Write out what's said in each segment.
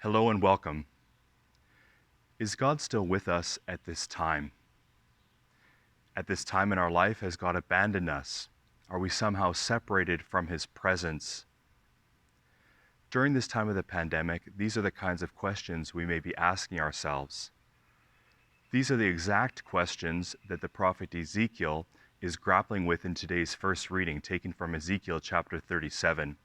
Hello and welcome. Is God still with us at this time? At this time in our life, has God abandoned us? Are we somehow separated from His presence? During this time of the pandemic, these are the kinds of questions we may be asking ourselves. These are the exact questions that the prophet Ezekiel is grappling with in today's first reading, taken from Ezekiel chapter 37.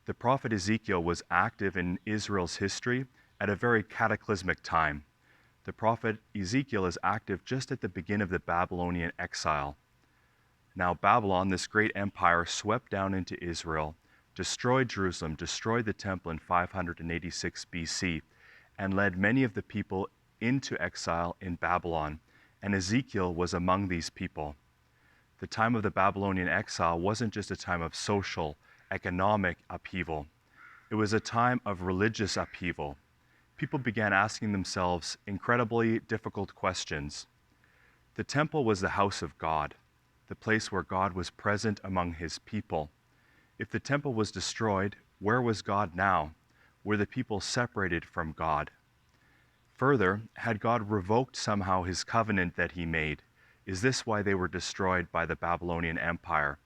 The prophet Ezekiel was active in Israel's history at a very cataclysmic time. The prophet Ezekiel is active just at the beginning of the Babylonian exile. Now Babylon, this great empire, swept down into Israel, destroyed Jerusalem, destroyed the temple in 586 BC, and led many of the people into exile in Babylon, and Ezekiel was among these people. The time of the Babylonian exile wasn't just a time of social, economic upheaval. It was a time of religious upheaval. People began asking themselves incredibly difficult questions. The temple was the house of God, the place where God was present among His people. If the temple was destroyed, where was God now? Were the people separated from God? Further, had God revoked somehow His covenant that He made? Is this why they were destroyed by the Babylonian Empire?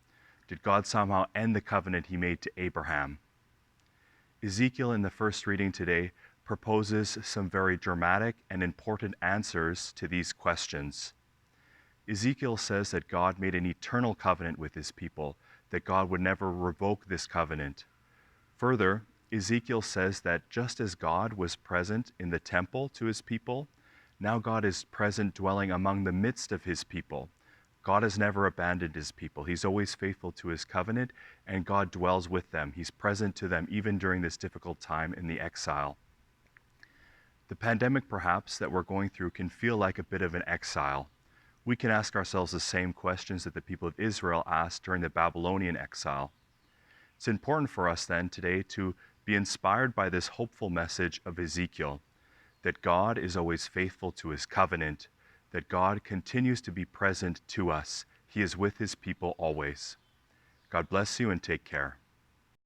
Did God somehow end the covenant He made to Abraham? Ezekiel, in the first reading today, proposes some very dramatic and important answers to these questions. Ezekiel says that God made an eternal covenant with His people, that God would never revoke this covenant. Further, Ezekiel says that just as God was present in the temple to His people, now God is present dwelling among the midst of His people. God has never abandoned His people. He's always faithful to His covenant, and God dwells with them. He's present to them even during this difficult time in the exile. The pandemic, perhaps, that we're going through can feel like a bit of an exile. We can ask ourselves the same questions that the people of Israel asked during the Babylonian exile. It's important for us then today to be inspired by this hopeful message of Ezekiel, that God is always faithful to His covenant, that God continues to be present to us. He is with His people always. God bless you and take care.